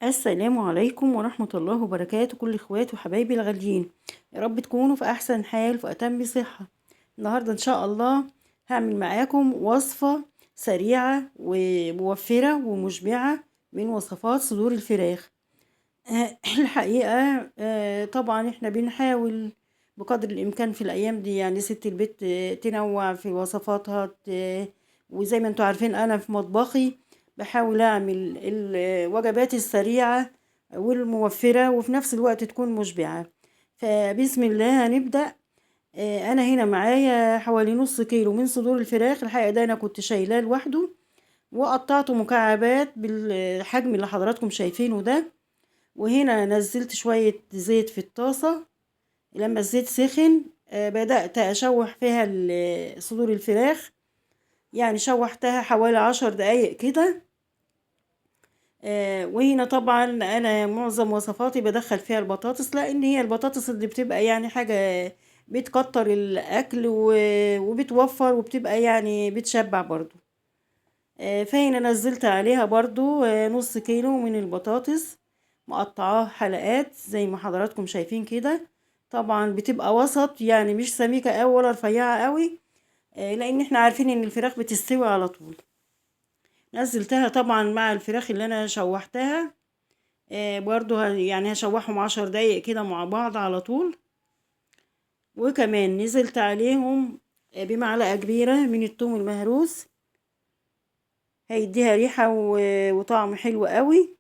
السلام عليكم ورحمة الله وبركاته، كل اخواتي وحبايبي الغاليين. يا رب تكونوا في احسن حال وفي اتم صحة. النهاردة ان شاء الله هعمل معاكم وصفة سريعة وموفرة ومشبعة من وصفات صدور الفراخ. الحقيقة طبعا احنا بنحاول بقدر الامكان في الايام دي، يعني ست البيت تنوع في وصفاتها. وزي ما انتوا عارفين انا في مطبخي بحاول اعمل الوجبات السريعة والموفرة وفي نفس الوقت تكون مشبعة. فبسم الله هنبدأ. انا هنا معايا حوالي نص كيلو من صدور الفراخ. الحقيقة ده انا كنت شايلاه لوحده وقطعته مكعبات بالحجم اللي حضراتكم شايفينه ده. وهنا نزلت شوية زيت في الطاسة. لما الزيت سخن بدأت أشوح فيها صدور الفراخ، يعني شوحتها حوالي 10 دقايق كده. وهنا طبعا أنا معظم وصفاتي بدخل فيها البطاطس، لأن هي البطاطس اللي بتبقى يعني حاجة بتكتر الأكل وبتوفر وبتبقى يعني بتشبع برضو. فهنا نزلت عليها برضو نص كيلو من البطاطس، مقطعاه حلقات زي ما حضراتكم شايفين كده. طبعا بتبقى وسط، يعني مش سميكة قوي ولا رفيعة قوي، لان احنا عارفين ان الفراخ بتستوي على طول. نزلتها طبعا مع الفراخ اللي انا شوحتها. برضو يعني هشوحهم 10 دقايق كده مع بعض على طول. وكمان نزلت عليهم بمعلقة كبيرة من الثوم المهروس، هيديها ريحة وطعم حلو قوي.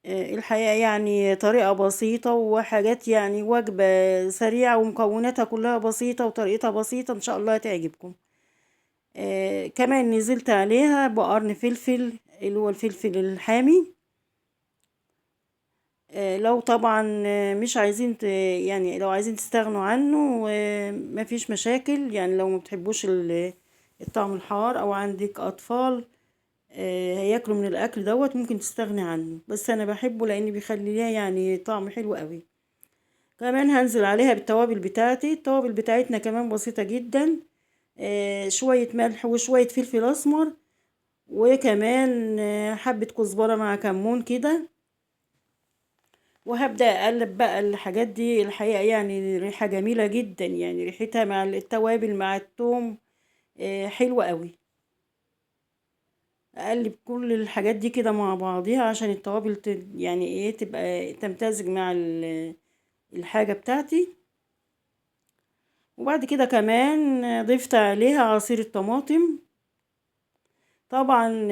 الحقيقة يعني طريقة بسيطة وحاجات، يعني وجبة سريعة ومكوناتها كلها بسيطة وطريقتها بسيطة، ان شاء الله هتعجبكم. كمان نزلت عليها بقرن فلفل اللي هو الفلفل الحامي. لو طبعا مش عايزين يعني لو عايزين تستغنوا عنه مفيش مشاكل، يعني لو ما بتحبوش الطعم الحار او عندك اطفال هياكلوا من الاكل دوت ممكن تستغني عنه، بس انا بحبه لان بيخلي ليها يعني طعم حلو قوي. كمان هنزل عليها بالتوابل بتاعتي. التوابل بتاعتنا كمان بسيطة جدا. شوية ملح وشوية فلفل اسمر، وكمان حبة كزبرة مع كمون كده. وهبدأ اقلب بقى الحاجات دي. الحقيقة يعني ريحة جميلة جدا، يعني ريحتها مع التوابل مع الثوم حلوة قوي. اقلب كل الحاجات دي كده مع بعضيها عشان التوابل يعني ايه تبقى تمتزج مع الحاجة بتاعتي. وبعد كده كمان ضفت عليها عصير الطماطم. طبعا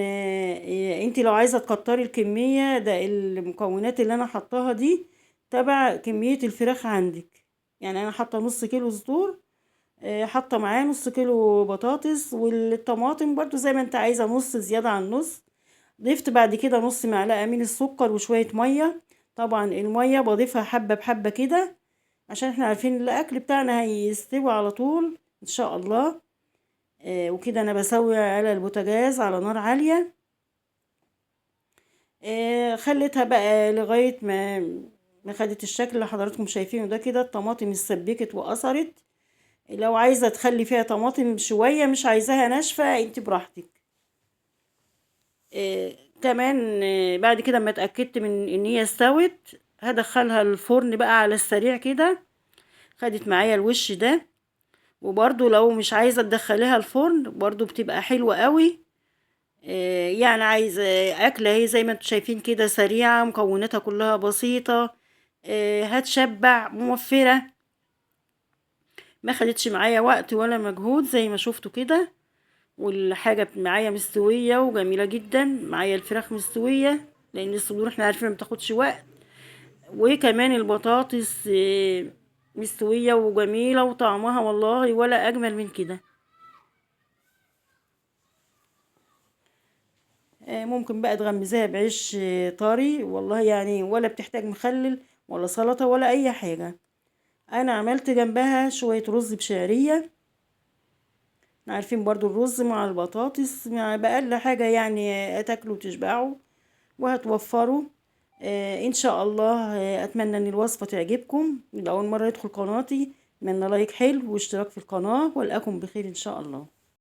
انتي لو عايزة تكتري الكمية ده، المكونات اللي انا حطاها دي تبع كمية الفراخ عندك. يعني انا حاطة نص كيلو صدور، حاطة معاه نص كيلو بطاطس، والطماطم برضو زي ما انت عايزة نص زيادة عن نص. ضفت بعد كده نص معلقة من السكر وشوية مية. طبعا المية بضيفها حبة بحبة كده عشان احنا عارفين الاكل بتاعنا هيستوي على طول ان شاء الله. وكده انا بسوي على البوتاجاز على نار عالية. خليتها بقى لغاية ما خدت الشكل اللي حضراتكم شايفينه ده كده. الطماطم اتسبكت وقصرت. لو عايزة تخلي فيها طماطم شوية، مش عايزاها ناشفة، انت براحتك. كمان بعد كده ما اتأكدت من ان هي استوت هدخلها الفرن بقى على السريع كده. خدت معايا الوش ده. وبرضو لو مش عايزة تدخليها الفرن برضو بتبقى حلوة قوي. يعني عايزة أكلة هي زي ما انتوا شايفين كده سريعة، مكوناتها كلها بسيطة، هتشبع موفرة، ما خدتش معايا وقت ولا مجهود زي ما شفتوا كده. والحاجة معايا مستوية وجميلة جدا. معايا الفراخ مستوية لأن الصدور احنا عارفين ما بتاخدش وقت. وكمان البطاطس مستوية وجميلة وطعمها والله ولا أجمل من كده. ممكن بقى تغمزيها بعيش طري والله، يعني ولا بتحتاج مخلل ولا سلطة ولا أي حاجة. أنا عملت جنبها شوية رز بشعرية. عارفين برضو الرز مع البطاطس مع بأقل حاجة يعني تاكلوا وتشبعوا وهتوفروا. ان شاء الله. اتمنى ان الوصفة تعجبكم. لأول مرة يدخل قناتي اتمنى لايك حلو واشتراك في القناة، والأكم بخير ان شاء الله.